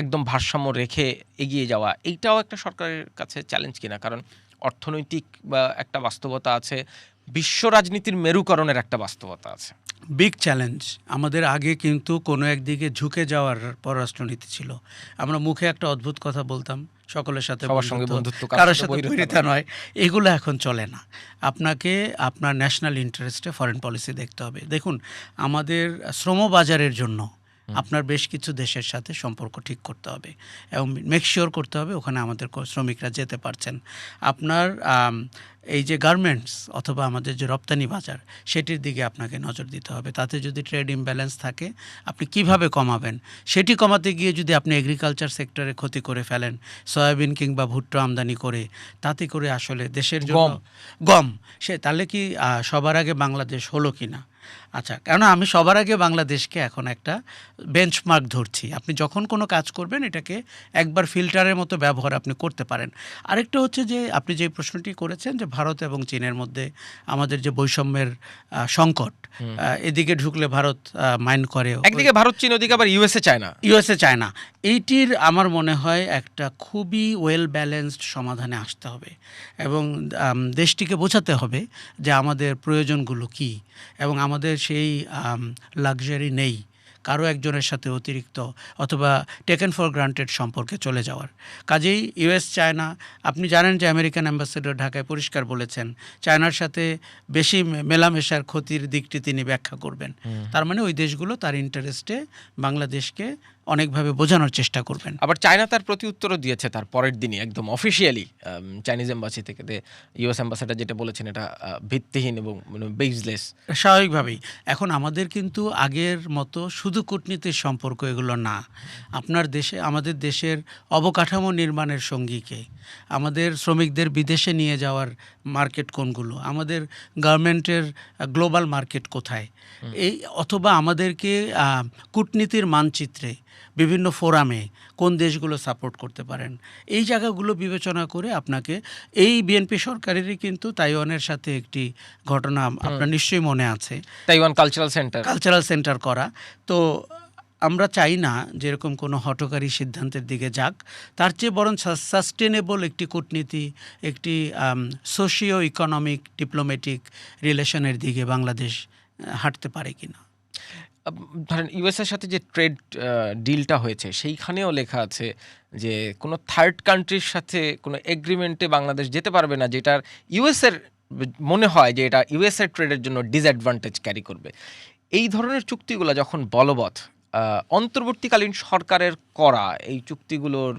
একদম ভারসাম্য রেখে এগিয়ে যাওয়া, এইটাও একটা সরকারের কাছে চ্যালেঞ্জ কিনা? কারণ অর্থনৈতিক বা একটা বাস্তবতা আছে, বিশ্ব রাজনীতির মেরুকরণের একটা বাস্তবতা আছে। Big challenge. আমাদের আগে কিন্তু কোনো একদিকে ঝুঁকে যাওয়ার পররাষ্ট্রনীতি ছিল। আমরা মুখে একটা অদ্ভুত কথা বলতাম, সকলের সাথে সবার সঙ্গে বন্ধুত্ব, কারোর সাথে বৈরিতা নয়। এগুলো এখন চলে না। আপনাকে আপনার ন্যাশনাল ইন্টারেস্টে ফরেন পলিসি দেখতে হবে। দেখুন, আমাদের শ্রমবাজারের জন্য আপনার বেশ কিছু দেশের সাথে সম্পর্ক ঠিক করতে হবে এবং মেকশিওর করতে হবে ওখানে আমাদের শ্রমিকরা যেতে পারছেন। আপনার এই যে গার্মেন্টস অথবা আমাদের যে রপ্তানি বাজার, সেটির দিকে আপনাকে নজর দিতে হবে। তাতে যদি ট্রেড ইমব্যালেন্স থাকে, আপনি কিভাবে কমাবেন, সেটি কমাতে গিয়ে যদি আপনি এগ্রিকালচার সেক্টরে ক্ষতি করে ফেলেন, সয়াবিন কিংবা ভুট্টা আমদানি করে, তাতে করে আসলে দেশের জন্য গম তাহলে কি সবার আগে বাংলাদেশ হলো কি না? আচ্ছা, কেন আমি সবার আগে বাংলাদেশকে এখন একটা বেঞ্চমার্ক ধরছি। আপনি যখন কোনো কাজ করবেন এটাকে একবার ফিল্টারের মতো ব্যবহার আপনি করতে পারেন। আরেকটা হচ্ছে যে আপনি যে প্রশ্নটি করেছেন যে ভারত এবং চীনের মধ্যে আমাদের যে বৈষম্যের সংকট, এদিকে ঢুকলে ভারত মাইন্ড করে, একদিকে ভারত চীন, ওদিকে আবার ইউএসএ চায় না। এইটির আমার মনে হয় একটা খুবই ওয়েল ব্যালেন্সড সমাধানে আসতে হবে এবং দেশটিকে বোঝাতে হবে যে আমাদের প্রয়োজনগুলো কী, এবং আমাদের সেই লাক্সারি নেই কারো একজনের সাথে অতিরিক্ত অথবা টেকেন ফর গ্রান্টেড সম্পর্কে চলে যাওয়ার। কাজেই ইউএস চায়না, আপনি জানেন যে আমেরিকান অ্যাম্বাসেডর ঢাকায় পরিষ্কার বলেছেন চায়নার সাথে বেশি মেলামেশার ক্ষতির দিকটি তিনি ব্যাখ্যা করবেন। তার মানে ওই দেশগুলো তার ইন্টারেস্টে বাংলাদেশকে অনেকভাবে বোঝানোর চেষ্টা করবেন। আবার চায়না তার প্রতি উত্তরও দিয়েছে তার পরের দিনই একদম অফিসিয়ালি। চাইনিজ এম্বাসি থেকে ইউএস অ্যাম্বাসেডর যেটা বলেছেন এটা ভিত্তিহীন এবং বেসলেস। স্বাভাবিকভাবেই এখন আমাদের কিন্তু আগের মতো শুধু কূটনীতির সম্পর্ক এগুলো না। আপনার দেশে আমাদের দেশের অবকাঠামো নির্মাণের সঙ্গীকে, আমাদের শ্রমিকদের বিদেশে নিয়ে যাওয়ার মার্কেট কোনগুলো, আমাদের গার্মেন্টের গ্লোবাল মার্কেট কোথায়, এই অথবা আমাদেরকে কূটনীতির মানচিত্রে বিভিন্ন ফোরামে কোন দেশগুলো সাপোর্ট করতে পারেন, এই জায়গাগুলো বিবেচনা করে আপনাকে এই বিএনপি সরকারেরই কিন্তু তাইওয়ানের সাথে একটি ঘটনা আপনার নিশ্চয়ই মনে আছে, তাইওয়ান কালচারাল সেন্টার করা। তো আমরা চাই না যেরকম কোনো হঠকারী সিদ্ধান্তের দিকে যাক, তার চেয়ে বরং সাস্টেনেবল একটি কূটনীতি, একটি সোশিও ইকোনমিক ডিপ্লোম্যাটিক রিলেশনের দিকে বাংলাদেশ হাঁটতে পারে কিনা। ধরেন ইউএসের সাথে যে ট্রেড ডিলটা হয়েছে সেইখানেও লেখা আছে যে কোনো থার্ড কান্ট্রির সাথে কোনো এগ্রিমেন্টে বাংলাদেশ যেতে পারবে না যেটার ইউএসের মনে হয় যে এটা ইউএসের ট্রেডের জন্য ডিসঅ্যাডভান্টেজ ক্যারি করবে। এই ধরনের চুক্তিগুলো যখন বলবৎ অন্তর্বর্তীকালীন সরকারের করা এই চুক্তিগুলোর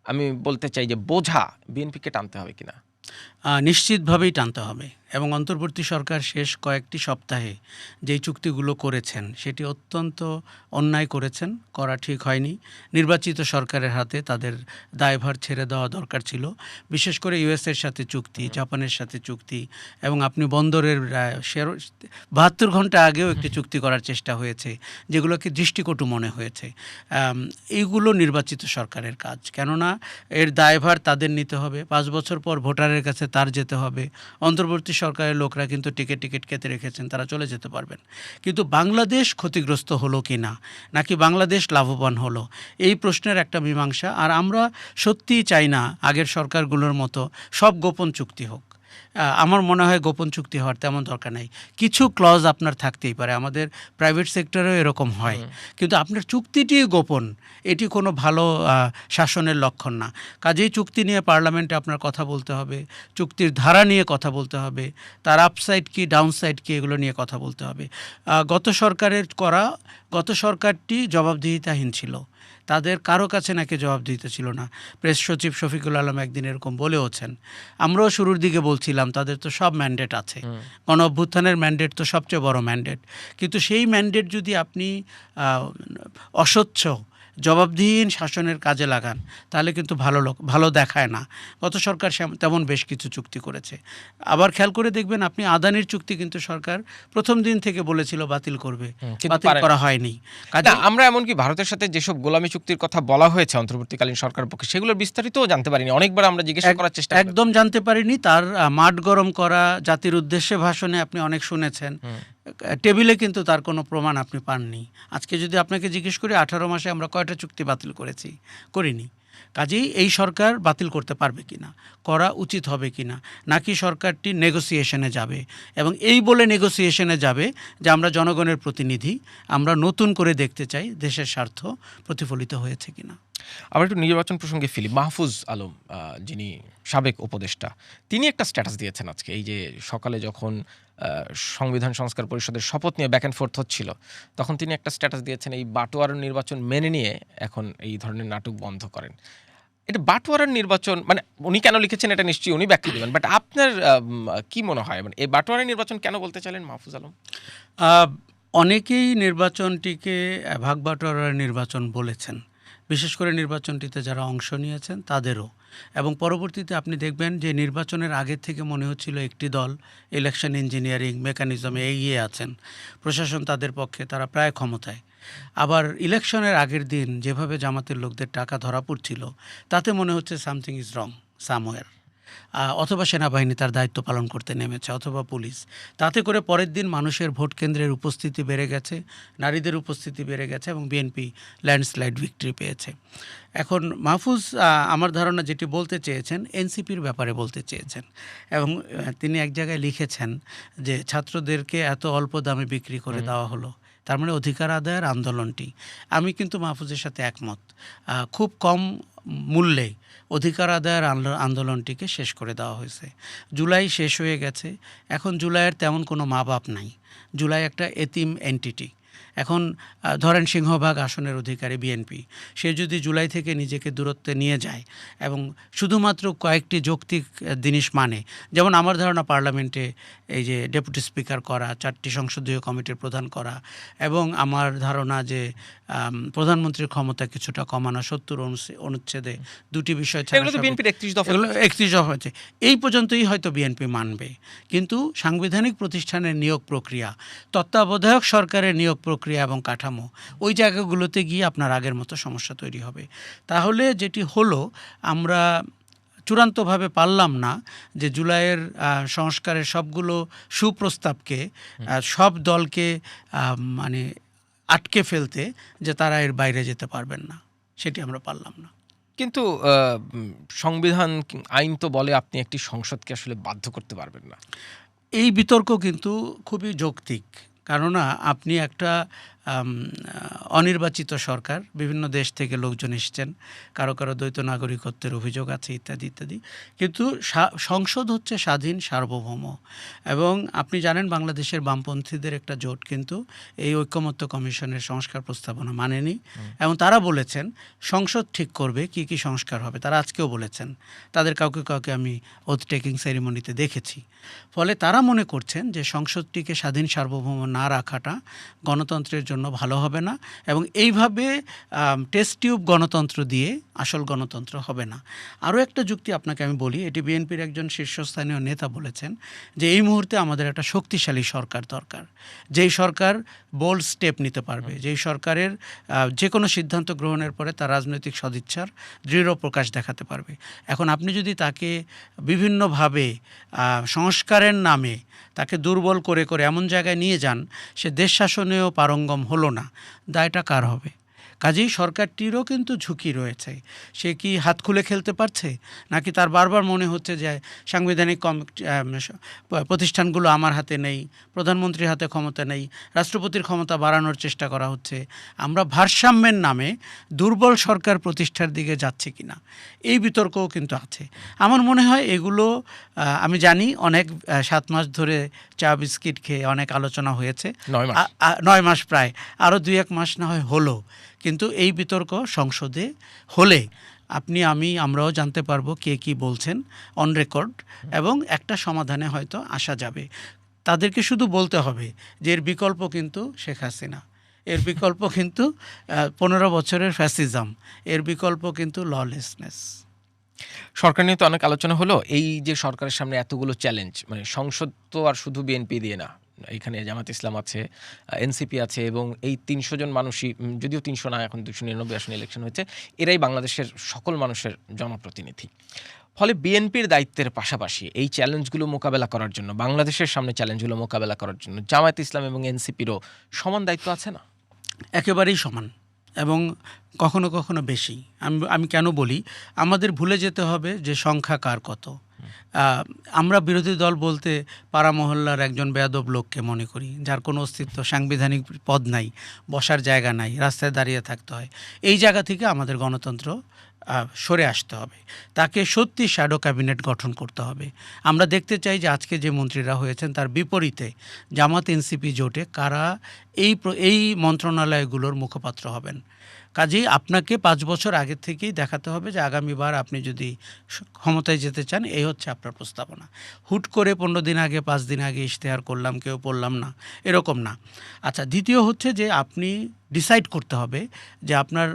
আমি বলতে চাই যে বোঝা বিএনপিকে টানতে হবে কিনা? নিশ্চিতভাবেই টানতে হবে। এবং অন্তর্বর্তী সরকার শেষ কয়েকটি সপ্তাহে যেই চুক্তিগুলো করেছেন সেটি অত্যন্ত অন্যায় করেছেন, করা ঠিক হয়নি। নির্বাচিত সরকারের হাতে তাদের দায়ভার ছেড়ে দেওয়া দরকার ছিল। বিশেষ করে ইউএসের সাথে চুক্তি, জাপানের সাথে চুক্তি, এবং আপনি বন্দরের 72 ঘন্টা আগেও একটি চুক্তি করার চেষ্টা হয়েছে, যেগুলোকে দৃষ্টিকটু মনে হয়েছে। এইগুলো নির্বাচিত সরকারের কাজ, কেননা এর দায়ভার তাদের নিতে হবে। 5 বছর পর ভোটারের কাছে তার যেতে হবে। অন্তর্বর্তী সরকারের লোকরা কিন্তু টিকিট কেটে রেখেছেন, তারা চলে যেতে পারবেন। কিন্তু বাংলাদেশ ক্ষতিগ্রস্ত হলো কি না, নাকি বাংলাদেশ লাভবান হলো, এই প্রশ্নের একটা মীমাংসা। আর আমরা সত্যিই চাই না আগের সরকারগুলোর মতো সব গোপন চুক্তি হোক। আমার মনে হয় গোপন চুক্তি হওয়ার তেমন দরকার নেই। কিছু ক্লজ আপনার থাকতেই পারে, আমাদের প্রাইভেট সেক্টরেও এরকম হয়, কিন্তু আপনার চুক্তিটি গোপন, এটি কোনো ভালো শাসনের লক্ষণ না। কাজেই চুক্তি নিয়ে পার্লামেন্টে আপনার কথা বলতে হবে, চুক্তির ধারা নিয়ে কথা বলতে হবে, তার আপসাইড কি ডাউনসাইড কি এগুলো নিয়ে কথা বলতে হবে। গত সরকারটি জবাবদিহিতাহীন ছিল, তাদের কারো কাছে নাকি জবাবদিহিতা ছিল না। প্রেস সচিব শফিকুল আলম একদিন এরকম বলেওছেন। আমরাও শুরুর দিকে বলছিলাম তাদের তো সব ম্যান্ডেট আছে, গণ অভ্যুত্থানের ম্যান্ডেট তো সবচেয়ে বড় ম্যান্ডেট, কিন্তু সেই ম্যান্ডেট যদি আপনি অস্বচ্ছ জবাবদিহীন শাসনের কাজে লাগান তাহলে কিন্তু ভালো দেখায় না। গত সরকার তেমন বেশ কিছু চুক্তি করেছে। আবার খেয়াল করে দেখবেন আপনি, আদানির চুক্তি কিন্তু সরকার প্রথম দিন থেকে বলেছিল বাতিল করবে, বাতিল করা হয়নি। কাজে আমরা এমনকি ভারতের সাথে যেসব গোলামি চুক্তির কথা বলা হয়েছে অন্তর্বর্তীকালীন সরকারের পক্ষে, সেগুলোর বিস্তারিতও জানতে পারিনি। অনেকবার আমরা জিজ্ঞেস করার চেষ্টা একদম জানতে পারিনি। তার মাঠ গরম করা জাতির উদ্দেশ্যে ভাষণে আপনি অনেক শুনেছেন, টেবিলে কিন্তু তার কোনো প্রমাণ আপনি পাননি। আজকে যদি আপনাকে জিজ্ঞেস করি 18 মাসে আমরা কয়টা চুক্তি বাতিল করিনি। কাজেই এই সরকার বাতিল করতে পারবে কিনা, করা উচিত হবে কিনা, নাকি সরকারটি নেগোসিয়েশনে যাবে, এবং এই বলে নেগোসিয়েশনে যাবে যে আমরা জনগণের প্রতিনিধি, আমরা নতুন করে দেখতে চাই দেশের স্বার্থ প্রতিফলিত হয়েছে কিনা। আবার একটু নির্বাচন প্রসঙ্গে ফিলি। মাহফুজ আলম, যিনি সাবেক উপদেষ্টা, তিনি একটা স্ট্যাটাস দিয়েছেন আজকে। এই যে সকালে যখন সংবিধান সংস্কার পরিষদের শপথ নিয়ে ব্যাক অ্যান্ড ফোর্থ হচ্ছিল, তখন তিনি একটা স্ট্যাটাস দিয়েছেন, এই বাটোয়ারার নির্বাচন মেনে নিয়ে এখন এই ধরনের নাটক বন্ধ করেন। এটা বাটোয়ারার নির্বাচন মানে উনি কেন লিখেছেন এটা নিশ্চয়ই উনি ব্যাখ্যা দেবেন, বাট আপনার কি মনে হয় মানে এই বাটোয়ারার নির্বাচন কেন বলতে চাইলেন মাহফুজ আলম? অনেকেই নির্বাচনটিকে ভাগ বাটোয়ারার নির্বাচন বলেছেন, বিশেষ করে নির্বাচনটিতে যারা অংশ নিয়েছেন তাদেরও। এবং পরবর্তীতে আপনি দেখবেন যে নির্বাচনের আগের থেকে মনে হচ্ছিল একটি দল ইলেকশন ইঞ্জিনিয়ারিং মেকানিজমে এগিয়ে আছেন, প্রশাসন তাদের পক্ষে, তারা প্রায় ক্ষমতায়। আবার ইলেকশনের আগের দিন যেভাবে জামাতের লোকদের টাকা ধরা পড়ছিল, তাতে মনে হচ্ছে সামথিং ইজ রং সামওয়্যার। অথবা সেনাবাহিনী তার দায়িত্ব পালন করতে নেমেছে, অথবা পুলিশ। তাতে করে পরের দিন মানুষের ভোট কেন্দ্রের উপস্থিতি বেড়ে গেছে, নারীদের উপস্থিতি বেড়ে গেছে, এবং বিএনপি ল্যান্ডস্লাইড ভিক্টরি পেয়েছে। এখন মাহফুজ আমার ধারণা যেটি বলতে চেয়েছেন এনসিপির ব্যাপারে বলতে চেয়েছেন, এবং তিনি এক জায়গায় লিখেছেন যে ছাত্রদেরকে এত অল্প দামে বিক্রি করে দেওয়া হলো, তার মানে অধিকার আদায়ের আন্দোলনটি। আমি কিন্তু মাহফুজের সাথে একমত। খুব কম মূল্যে অধিকার আদায়ের আন্দোলনটিকে শেষ করে দেওয়া হয়েছে। জুলাই শেষ হয়ে গেছে, এখন জুলাইয়ের তেমন কোনো মা বাপ নাই। জুলাই একটা এতিম এন্টিটি। এখন ধরেন সিংহভাগ আসনের অধিকারী বিএনপি, সে যদি জুলাই থেকে নিজেকে দূরত্বে নিয়ে যায় এবং শুধুমাত্র কয়েকটি যৌক্তিক জিনিস মানে, যেমন আমার ধারণা পার্লামেন্টে এই যে ডেপুটি স্পিকার করা, 4টি সংসদীয় কমিটির প্রধান করা, এবং আমার ধারণা যে প্রধানমন্ত্রীর ক্ষমতা কিছুটা কমানো, 70 অনুচ্ছেদে 2টি বিষয় ছাড়া 31 দফা হয়েছে, এই পর্যন্তই হয়তো বিএনপি মানবে। কিন্তু সাংবিধানিক প্রতিষ্ঠানের নিয়োগ প্রক্রিয়া, তত্ত্বাবধায়ক সরকারের নিয়োগ প্রক্রিয়া এবং কাঠামো, ওই জায়গাগুলোতে গিয়ে আপনার আগের মতো সমস্যা তৈরি হবে। তাহলে যেটি হলো, আমরা চূড়ান্তভাবে পারলাম না যে জুলাইয়ের সংস্কারের সবগুলো সুপ্রস্তাবকে, সব দলকে মানে আটকে ফেলতে, যে তারা এর বাইরে যেতে পারবেন না, সেটি আমরা পারলাম না। কিন্তু সংবিধান আইন তো বলে আপনি একটি সংসদকে আসলে বাধ্য করতে পারবেন না। এই বিতর্ক কিন্তু খুবই যৌক্তিক, কেননা আপনি একটা অনির্বাচিত সরকার, বিভিন্ন দেশ থেকে লোকজন এসছেন, কারো কারো দ্বৈত নাগরিকত্বের অভিযোগ আছে ইত্যাদি ইত্যাদি। কিন্তু সংসদ হচ্ছে স্বাধীন, সার্বভৌম। এবং আপনি জানেন বাংলাদেশের বামপন্থীদের একটা জোট কিন্তু এই ঐকমত্য কমিশনের সংস্কার প্রস্তাবনা মানেনি, এবং তারা বলেছেন সংসদ ঠিক করবে কি কি সংস্কার হবে। তারা আজকেও বলেছেন, তাদের কাউকে কাউকে আমি ওথ টেকিং সেরিমনিতে দেখেছি। ফলে তারা মনে করছেন যে সংসদটিকে স্বাধীন, সার্বভৌম না রাখাটা গণতন্ত্রের জন্য ভালো হবে না, এবং এইভাবে টেস্ট টিউব গণতন্ত্র দিয়ে আসল গণতন্ত্র হবে না। আরও একটা যুক্তি আপনাকে আমি বলি, এটি বিএনপির একজন শীর্ষস্থানীয় নেতা বলেছেন যে এই মুহূর্তে আমাদের একটা শক্তিশালী সরকার দরকার, যেই সরকার বোল্ড স্টেপ নিতে পারবে, যেই সরকারের যে কোনো সিদ্ধান্ত গ্রহণের পরে তার রাজনৈতিক সদিচ্ছার দৃঢ় প্রকাশ দেখাতে পারবে। এখন আপনি যদি তাকে বিভিন্নভাবে সংস্কারের নামে তাকে দুর্বল করে করে এমন জায়গায় নিয়ে যান, সে দেশ শাসনেও পারঙ্গম হলো না, দায়টা কার হবে? কাজেই সরকারটিরও কিন্তু ঝুঁকি রয়েছে। সে কি হাত খুলে খেলতে পারছে, নাকি তার বারবার মনে হচ্ছে যে সাংবিধানিক প্রতিষ্ঠানগুলো আমার হাতে নেই, প্রধানমন্ত্রীর হাতে ক্ষমতা নেই, রাষ্ট্রপতির ক্ষমতা বাড়ানোর চেষ্টা করা হচ্ছে, আমরা ভারসাম্যের নামে দুর্বল সরকার প্রতিষ্ঠার দিকে যাচ্ছে কিনা, এই বিতর্কও কিন্তু আছে। আমার মনে হয় এগুলো, আমি জানি অনেক 7 মাস ধরে চা বিস্কিট খেয়ে অনেক আলোচনা হয়েছে, 9 মাস প্রায়, আরও 2-1 মাস না হয় হলো, কিন্তু এই বিতর্ক সংসদে হলে আমরাও জানতে পারবো কে কি বলছেন অন রেকর্ড, এবং একটা সমাধানে হয়তো আসা যাবে। তাদেরকে শুধু বলতে হবে যে এর বিকল্প কিন্তু শেখ হাসিনা, এর বিকল্প কিন্তু 15 বছরের ফ্যাসিজম, এর বিকল্প কিন্তু ললেসনেস। সরকার নিয়ে তো অনেক আলোচনা হলো। এই যে সরকারের সামনে এতগুলো চ্যালেঞ্জ, মানে সংসদ তো আর শুধু বিএনপি দিয়ে না, এখানে জামাত ইসলাম আছে, এনসিপি আছে, এবং এই 300 জন মানুষই, যদিও 300 না, এখন 299 আসনে ইলেকশন হয়েছে, এরাই বাংলাদেশের সকল মানুষের জনপ্রতিনিধি। ফলে বিএনপির দায়িত্বের পাশাপাশি এই চ্যালেঞ্জগুলো মোকাবেলা করার জন্য, বাংলাদেশের সামনে চ্যালেঞ্জগুলো মোকাবেলা করার জন্য জামায়াত ইসলাম এবং এনসিপিরও সমান দায়িত্ব আছে না? একেবারেই সমান, এবং কখনো কখনো বেশি। আমি কেন বলি, আমাদের ভুলে যেতে হবে যে সংখ্যা কার কত। আমরা বিরোধী দল বলতে পাড়া মহল্লার একজন বেয়াদব লোককে মনে করি, যার কোনো অস্তিত্ব, সাংবিধানিক পদ নাই, বসার জায়গা নাই, রাস্তায় দাঁড়িয়ে থাকতে হয়। এই জায়গা থেকে আমাদের গণতন্ত্র সরে আসতে হবে, তাকে সত্যি শ্যাডো ক্যাবিনেট গঠন করতে হবে। আমরা দেখতে চাই যে আজকে যে মন্ত্রীরা হয়েছেন তার বিপরীতে জামাত এনসিপি জোটে কারা এই মন্ত্রণালয়গুলোর মুখপাত্র হবেন। কাজেই আপনাকে 5 বছর আগে থেকেই দেখাতে হবে যে আগামীবার আপনি যদি ক্ষমতায় যেতে চান, এই হচ্ছে আপনার প্রস্তাবনা। হুট করে 15 দিন আগে, 5 দিন আগে ইশতেহার করলাম, কেউ পড়লাম না, এরকম না। আচ্ছা, দ্বিতীয় হচ্ছে যে আপনি ডিসাইড করতে হবে যে আপনার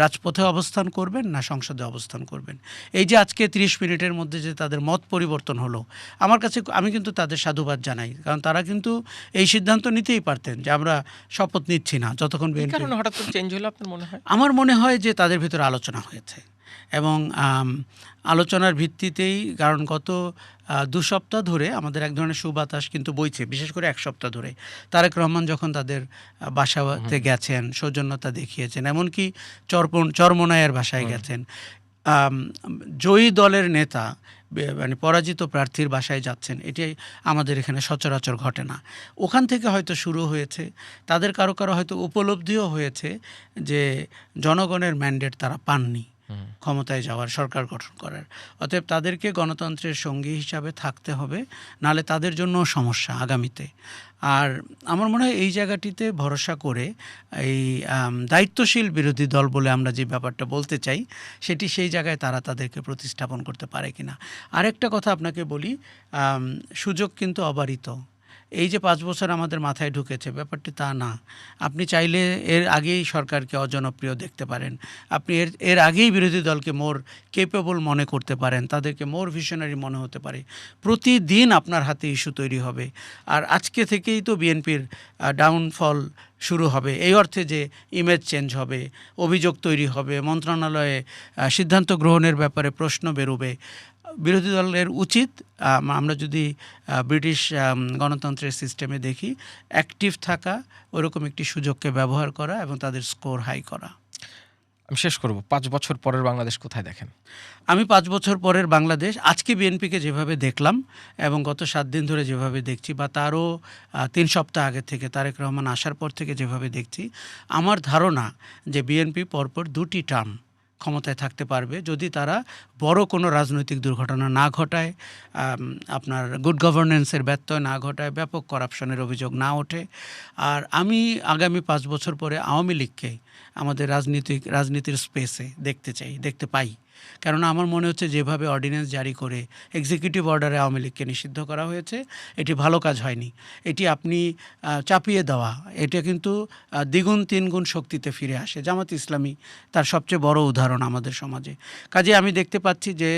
রাজপথে অবস্থান করবেন না সংসদে অবস্থান করবেন। এই যে আজকে 30 মিনিটের মধ্যে যে তাদের মত পরিবর্তন হলো, আমার কাছে, আমি কিন্তু তাদের সাধুবাদ জানাই, কারণ তারা কিন্তু এই সিদ্ধান্ত নিতেই পারতেন যে আমরা শপথ নিচ্ছি না যতক্ষণ বিএনপি। কারণ হঠাৎ করে চেঞ্জ হলো আপনার মনে হয়? আমার মনে হয় যে তাদের ভিতরে আলোচনা হয়েছে, এবং আলোচনার ভিত্তিতেই, কারণ গত 2 সপ্তাহ ধরে আমাদের এক ধরনের সুবাতাস কিন্তু বইছে, বিশেষ করে 1 সপ্তাহ ধরে তারেক রহমান যখন তাদের বাসাতে গেছেন, সৌজন্যতা দেখিয়েছেন, এমনকি চরমোনাইয়ের বাসায় গেছেন। জয়ী দলের নেতা মানে পরাজিত প্রার্থীর বাসায় যাচ্ছেন, এটি আমাদের এখানে সচরাচর ঘটে না। ওখান থেকে হয়তো শুরু হয়েছে, তাদের কারো কারো হয়তো উপলব্ধিও হয়েছে যে জনগণের ম্যান্ডেট তারা পাননি ক্ষমতায় যাওয়ার, সরকার গঠন করার। অতএব তাদেরকে গণতন্ত্রের সঙ্গী হিসাবে থাকতে হবে, নাহলে তাদের জন্য সমস্যা আগামীতে। আর আমার মনে হয় এই জায়গাটিতে ভরসা করে এই দায়িত্বশীল বিরোধী দল বলে আমরা যে ব্যাপারটা বলতে চাই, সেটি সেই জায়গায় তারা তাদেরকে প্রতিস্থাপন করতে পারে কিনা। আরেকটা কথা আপনাকে বলি, সুযোগ কিন্তু অবারিত। এই যে 5 বছর আমাদের মাথায় ঢুকেছে, ব্যাপারটি তা না। আপনি চাইলে এর আগেই সরকারকে অজনপ্রিয় দেখতে পারেন, আপনি এর আগেই বিরোধী দলকে মোর কেপেবল মনে করতে পারেন, তাদেরকে মোর ভিশনারি মনে হতে পারে। প্রতিদিন আপনার হাতে ইস্যু তৈরি হবে, আর আজকে থেকেই তো বিএনপির ডাউনফল শুরু হবে, এই অর্থে যে ইমেজ চেঞ্জ হবে, অভিযোগ তৈরি হবে, মন্ত্রণালয়ে সিদ্ধান্ত গ্রহণের ব্যাপারে প্রশ্ন বেরোবে। বিরোধী দলের উচিত, আমরা যদি ব্রিটিশ গণতন্ত্রের সিস্টেমে দেখি, অ্যাক্টিভ থাকা, ওরকম একটি সুযোগকে ব্যবহার করা এবং তাদের স্কোর হাই করা। আমি শেষ করব, 5 বছর পরের বাংলাদেশ কোথায় দেখেন? আমি 5 বছর পরের বাংলাদেশ আজকে বিএনপিকে যেভাবে দেখলাম এবং গত 7 দিন ধরে যেভাবে দেখছি, বা তারও 3 সপ্তাহ আগে থেকে তারেক রহমান আসার পর থেকে যেভাবে দেখছি, আমার ধারণা যে বিএনপি পরপর 2টি টার্ম ক্ষমতায় থাকতে পারবে যদি তারা বড় কোনো রাজনৈতিক দুর্ঘটনা না ঘটায়, আপনার গুড গভর্নেন্সের ব্যত্যয় না ঘটায়, ব্যাপক করাপশনের অভিযোগ না ওঠে। আর আমি আগামী 5 বছর পরে আওয়ামী লীগকে আমাদের রাজনীতির স্পেসে দেখতে পাই। কেননা আমার মনে হচ্ছে যেভাবে অর্ডিন্যান্স জারি করে এক্সিকিউটিভ অর্ডারে আওয়ামী লীগকে নিষিদ্ধ করা হয়েছে, এটি ভালো কাজ হয়নি। এটি আপনি চাপিয়ে দেওয়া, এটা কিন্তু দ্বিগুণ তিনগুণ শক্তিতে ফিরে আসে। জামাত ইসলামী তার সবচেয়ে বড় উদাহরণ আমাদের সমাজে। কাজে আমি দেখতে পাচ্ছি যে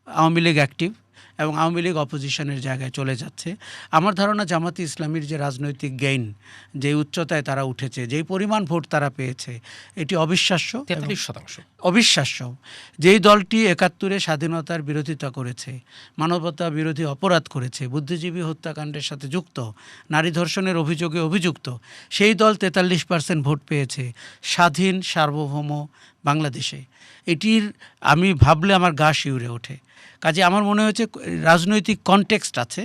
আওয়ামী লীগ অ্যাক্টিভ এবং আওয়ামী লীগ অপোজিশনের জায়গায় চলে যাচ্ছে। আমার ধারণা জামাতে ইসলামীর যে রাজনৈতিক গেইন, যে উচ্চতায় তারা উঠেছে, যেই পরিমাণ ভোট তারা পেয়েছে, এটি অবিশ্বাস্য। 43%। অবিশ্বাস্য। যেই দলটি 71-এ স্বাধীনতার বিরোধিতা করেছে, মানবতা বিরোধী অপরাধ করেছে, বুদ্ধিজীবী হত্যাকাণ্ডের সাথে যুক্ত, নারী ধর্ষণের অভিযোগে অভিযুক্ত, সেই দল 43% ভোট পেয়েছে স্বাধীন সার্বভৌম বাংলাদেশে। এটির আমি ভাবলে আমার গা শিউরে ওঠে। কাজে আমার মনে হয়েছে রাজনৈতিক কনটেক্সট আছে,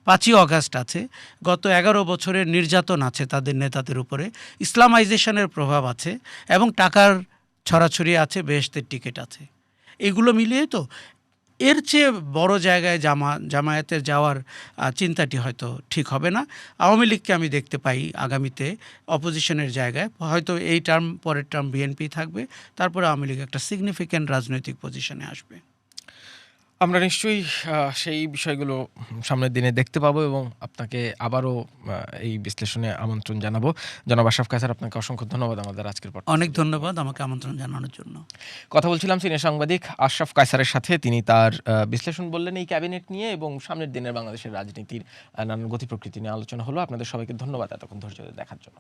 5ই অগাস্ট আছে, গত 11 বছরের নির্যাতন আছে তাদের নেতাদের উপরে, ইসলামাইজেশনের প্রভাব আছে এবং টাকার ছড়াছড়ি আছে, বেহেশতের টিকিট আছে। এগুলো মিলিয়ে তো এর চেয়ে বড় জায়গায় জামায়াতের যাওয়ার চিন্তাটি হয়তো ঠিক হবে না। আওয়ামী লীগকে আমি দেখতে পাই আগামীতে অপোজিশনের জায়গায়, হয়তো এই টার্ম পরের টার্ম বিএনপি থাকবে, তারপরে আওয়ামী লীগ একটা সিগনিফিক্যান্ট রাজনৈতিক পজিশনে আসবে। আমরা নিশ্চয়ই সেই বিষয়গুলো সামনের দিনে দেখতে পাবো এবং আপনাকে আবারও এই বিশ্লেষণে আমন্ত্রণ জানাবো। জনাব আশরাফ কায়সার, আপনাকে অসংখ্য ধন্যবাদ আমাদের আজকের পর। অনেক ধন্যবাদ আমাকে আমন্ত্রণ জানানোর জন্য। কথা বলছিলাম সিনিয়র সাংবাদিক আশরাফ কায়সারের সাথে। তিনি তার বিশ্লেষণ বললেন এই ক্যাবিনেট নিয়ে এবং সামনের দিনের বাংলাদেশের রাজনীতির নানান গতি প্রকৃতি নিয়ে আলোচনা হলো। আপনাদের সবাইকে ধন্যবাদ এতক্ষণ ধৈর্য ধরে দেখার জন্য।